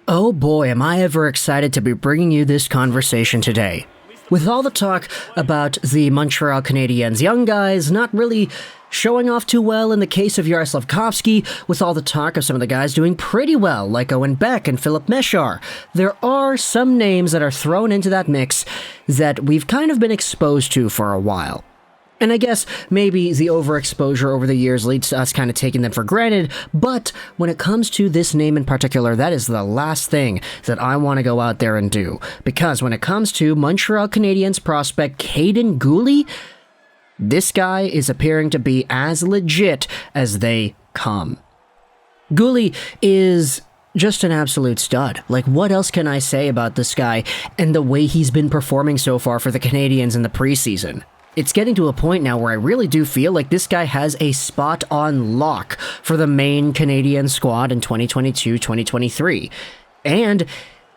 Oh boy, am I ever excited to be bringing you this conversation today. With all the talk about the Montreal Canadiens, young guys not really showing off too well in the case of Juraj Slafkovsky, with all the talk of some of the guys doing pretty well, like Owen Beck and Philip Mesar, there are some names that are thrown into that mix that we've kind of been exposed to for a while. And I guess maybe the overexposure over the years leads to us kind of taking them for granted, but when it comes to this name in particular, that is the last thing that I want to go out there and do. Because when it comes to Montreal Canadiens prospect Kaiden Guhle, this guy is appearing to be as legit as they come. Guhle is just an absolute stud. Like, what else can I say about this guy and the way he's been performing so far for the Canadiens in the preseason? It's getting to a point now where I really do feel like this guy has a spot on lock for the main Canadian squad in 2022-2023. And,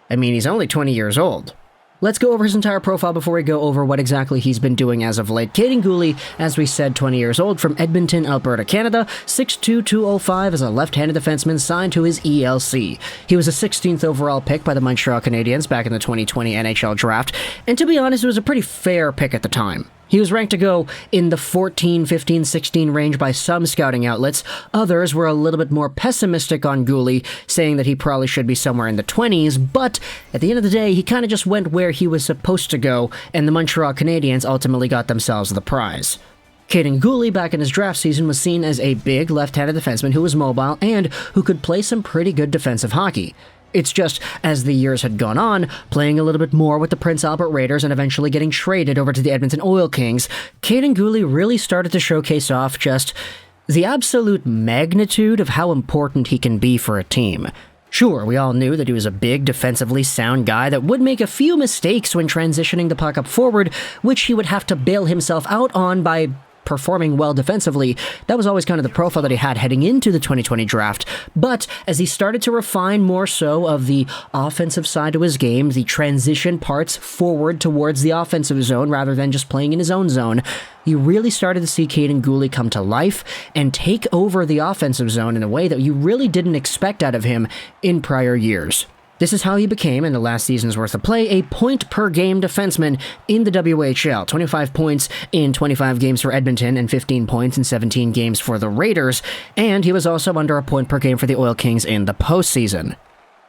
I mean, he's only 20 years old. Let's go over his entire profile before we go over what exactly he's been doing as of late. Kaiden Guhle, as we said, 20 years old, from Edmonton, Alberta, Canada, 6'2", 205 as a left-handed defenseman signed to his ELC. He was a 16th overall pick by the Montreal Canadiens back in the 2020 NHL Draft, and to be honest, it was a pretty fair pick at the time. He was ranked to go in the 14, 15, 16 range by some scouting outlets. Others were a little bit more pessimistic on Guhle, saying that he probably should be somewhere in the 20s, but at the end of the day, he kind of just went where he was supposed to go, and the Montreal Canadiens ultimately got themselves the prize. Kaiden Guhle, back in his draft season, was seen as a big left-handed defenseman who was mobile and who could play some pretty good defensive hockey. It's just, as the years had gone on, playing a little bit more with the Prince Albert Raiders and eventually getting traded over to the Edmonton Oil Kings, Kaiden Guhle really started to showcase off just the absolute magnitude of how important he can be for a team. Sure, we all knew that he was a big, defensively sound guy that would make a few mistakes when transitioning the puck up forward, which he would have to bail himself out on by performing well defensively. That was always kind of the profile that he had heading into the 2020 draft. But as he started to refine more so of the offensive side to his game, the transition parts forward towards the offensive zone rather than just playing in his own zone, you really started to see Kaiden Guhle come to life and take over the offensive zone in a way that you really didn't expect out of him in prior years. This is how he became, in the last season's worth of play, a point-per-game defenseman in the WHL. 25 points in 25 games for Edmonton and 15 points in 17 games for the Raiders, and he was also under a point per game for the Oil Kings in the postseason.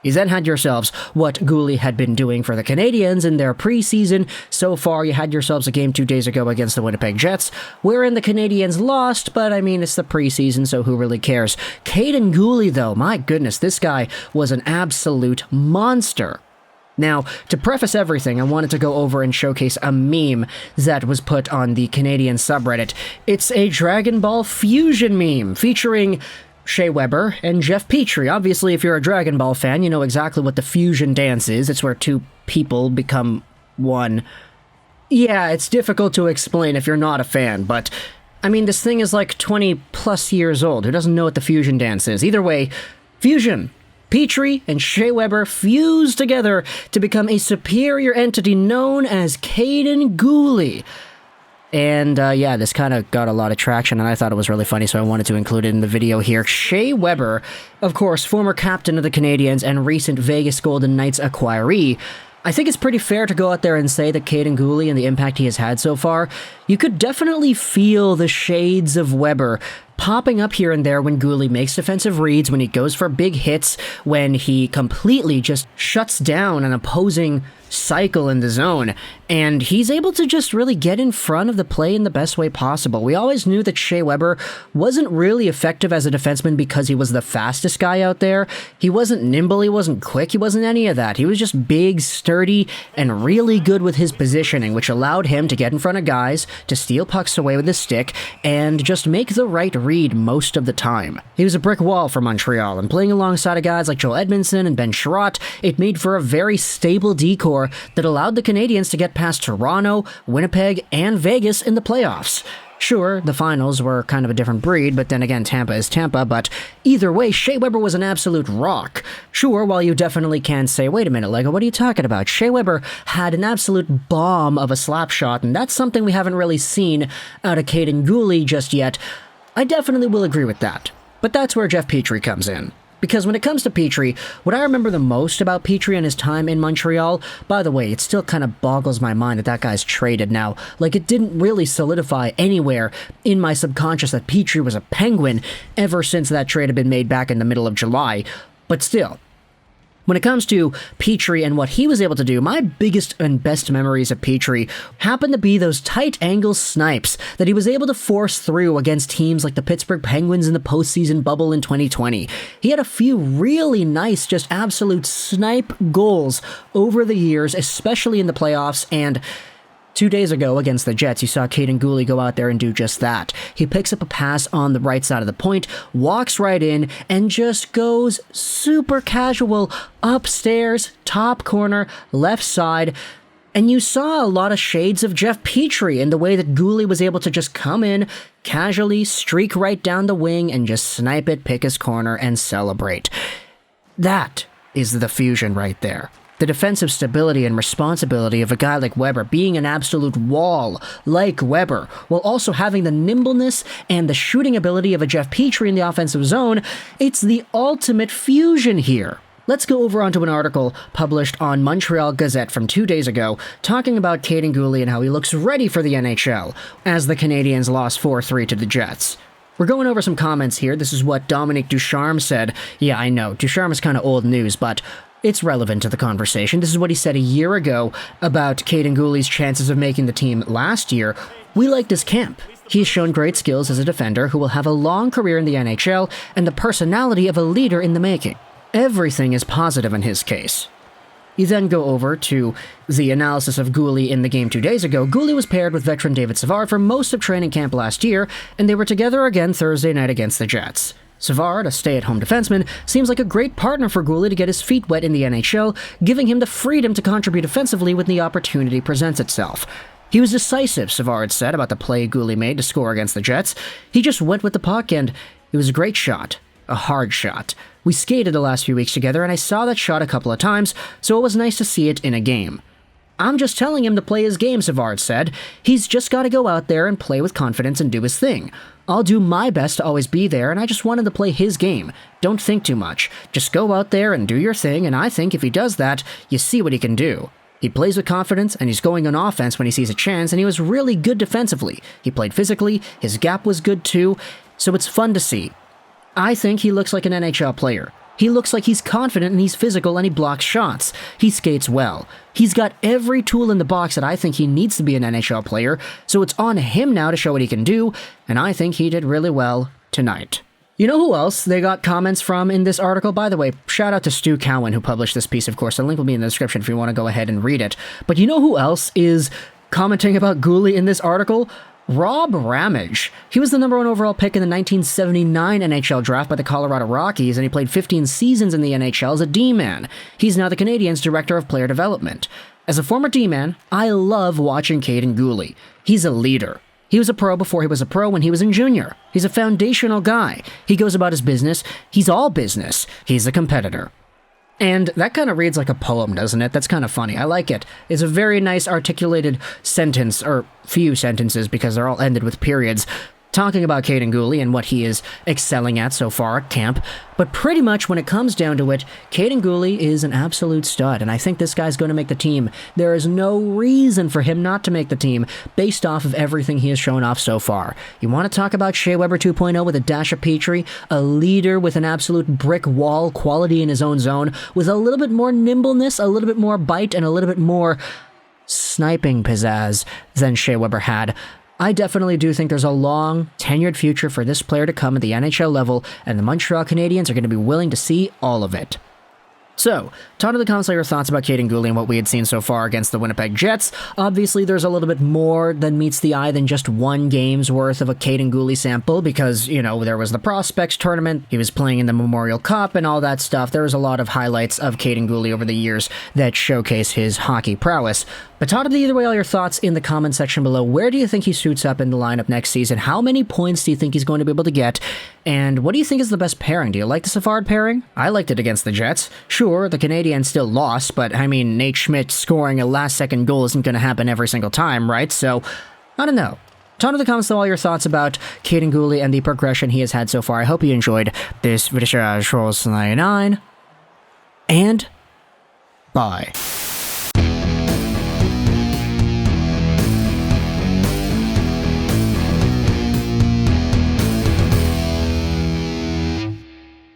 You then had yourselves what Guhle had been doing for the Canadiens in their preseason. So far, you had yourselves a game 2 days ago against the Winnipeg Jets, wherein the Canadiens lost, but I mean, it's the preseason, so who really cares? Kaiden Guhle, though, my goodness, this guy was an absolute monster. Now, to preface everything, I wanted to go over and showcase a meme that was put on the Canadian subreddit. It's a Dragon Ball Fusion meme featuring Shea Weber and Jeff Petrie. Obviously, if you're a Dragon Ball fan, you know exactly what the fusion dance is. It's where two people become one. Yeah, it's difficult to explain if you're not a fan, but I mean, this thing is like 20 plus years old. Who doesn't know what the fusion dance is? Either way, fusion. Petrie and Shea Weber fused together to become a superior entity known as Kaiden Guhle. And yeah, this kind of got a lot of traction, and I thought it was really funny, so I wanted to include it in the video here. Shea Weber, of course, former captain of the Canadiens and recent Vegas Golden Knights acquiree. I think it's pretty fair to go out there and say that Kaiden Guhle and the impact he has had so far, you could definitely feel the shades of Weber popping up here and there when Guhle makes defensive reads, when he goes for big hits, when he completely just shuts down an opposing cycle in the zone, and he's able to just really get in front of the play in the best way possible. We always knew that Shea Weber wasn't really effective as a defenseman because he was the fastest guy out there. He wasn't nimble, he wasn't quick, he wasn't any of that. He was just big, sturdy, and really good with his positioning, which allowed him to get in front of guys, to steal pucks away with his stick, and just make the right read most of the time. He was a brick wall for Montreal, and playing alongside of guys like Joel Edmondson and Ben Sherratt, it made for a very stable decor that allowed the Canadiens to get past Toronto, Winnipeg, and Vegas in the playoffs. Sure, the finals were kind of a different breed, but then again, Tampa is Tampa, but either way, Shea Weber was an absolute rock. Sure, while you definitely can say, wait a minute, Lego, what are you talking about? Shea Weber had an absolute bomb of a slap shot, and that's something we haven't really seen out of Kaiden Guhle just yet. I definitely will agree with that. But that's where Jeff Petrie comes in. Because when it comes to Petrie, what I remember the most about Petrie and his time in Montreal, by the way, it still kind of boggles my mind that that guy's traded now. Like, it didn't really solidify anywhere in my subconscious that Petrie was a Penguin ever since that trade had been made back in the middle of July. But still, when it comes to Petrie and what he was able to do, my biggest and best memories of Petrie happen to be those tight angle snipes that he was able to force through against teams like the Pittsburgh Penguins in the postseason bubble in 2020. He had a few really nice, just absolute snipe goals over the years, especially in the playoffs, and 2 days ago against the Jets, you saw Kaiden Guhle go out there and do just that. He picks up a pass on the right side of the point, walks right in, and just goes super casual upstairs, top corner, left side. And you saw a lot of shades of Jeff Petrie in the way that Guhle was able to just come in, casually streak right down the wing, and just snipe it, pick his corner, and celebrate. That is the fusion right there. The defensive stability and responsibility of a guy like Weber, being an absolute wall like Weber, while also having the nimbleness and the shooting ability of a Jeff Petrie in the offensive zone, it's the ultimate fusion here. Let's go over onto an article published on Montreal Gazette from 2 days ago, talking about Kaiden Guhle and how he looks ready for the NHL, as the Canadiens lost 4-3 to the Jets. We're going over some comments here. This is what Dominique Ducharme said. Yeah, I know, Ducharme is kind of old news, but it's relevant to the conversation. This is what he said a year ago about Kaiden Guhle's chances of making the team last year. We liked his camp. He's shown great skills as a defender who will have a long career in the NHL and the personality of a leader in the making. Everything is positive in his case. You then go over to the analysis of Guhle in the game 2 days ago. Guhle was paired with veteran David Savard for most of training camp last year, and they were together again Thursday night against the Jets. Savard, a stay-at-home defenseman, seems like a great partner for Guhle to get his feet wet in the NHL, giving him the freedom to contribute offensively when the opportunity presents itself. He was decisive, Savard said about the play Guhle made to score against the Jets. He just went with the puck, and it was a great shot. A hard shot. We skated the last few weeks together, and I saw that shot a couple of times, so it was nice to see it in a game. I'm just telling him to play his game, Savard said. He's just got to go out there and play with confidence and do his thing. I'll do my best to always be there, and I just want him to play his game. Don't think too much. Just go out there and do your thing, and I think if he does that, you see what he can do. He plays with confidence, and he's going on offense when he sees a chance, and he was really good defensively. He played physically, his gap was good too, so it's fun to see. I think he looks like an NHL player. He looks like he's confident and he's physical and he blocks shots. He skates well. He's got every tool in the box that I think he needs to be an NHL player, so it's on him now to show what he can do, and I think he did really well tonight. You know who else they got comments from in this article? By the way, shout out to Stu Cowan who published this piece, of course. The link will be in the description if you want to go ahead and read it. But you know who else is commenting about Guhle in this article? Rob Ramage. He was the number 1 overall pick in the 1979 NHL Draft by the Colorado Rockies, and he played 15 seasons in the NHL as a D-man. He's now the Canadiens' Director of Player Development. As a former D-man, I love watching Kaiden Guhle. He's a leader. He was a pro before he was a pro when he was in junior. He's a foundational guy. He goes about his business. He's all business. He's a competitor. And that kind of reads like a poem, doesn't it? That's kind of funny. I like it. It's a very nice articulated sentence, or few sentences because they're all ended with periods, talking about Kaiden Guhle and what he is excelling at so far at camp. But pretty much when it comes down to it, Kaiden Guhle is an absolute stud, and I think this guy's going to make the team. There is no reason for him not to make the team based off of everything he has shown off so far. You want to talk about Shea Weber 2.0 with a dash of Petrie, a leader with an absolute brick wall quality in his own zone, with a little bit more nimbleness, a little bit more bite, and a little bit more sniping pizzazz than Shea Weber had. I definitely do think there's a long, tenured future for this player to come at the NHL level, and the Montreal Canadiens are going to be willing to see all of it. So, talk to the comments about your thoughts about Kaiden Guhle and what we had seen so far against the Winnipeg Jets. Obviously, there's a little bit more than meets the eye than just one game's worth of a Kaiden Guhle sample because, you know, there was the Prospects tournament, he was playing in the Memorial Cup and all that stuff. There was a lot of highlights of Kaiden Guhle over the years that showcase his hockey prowess. But talk to me either way all your thoughts in the comment section below. Where do you think he suits up in the lineup next season? How many points do you think he's going to be able to get? And what do you think is the best pairing? Do you like the Savard pairing? I liked it against the Jets. Sure, the Canadiens still lost, but I mean, Nate Schmidt scoring a last-second goal isn't going to happen every single time, right? So, I don't know. ton of the comments, all your thoughts about Kaiden Guhle and the progression he has had so far. I hope you enjoyed this video. Trolls 99, and bye.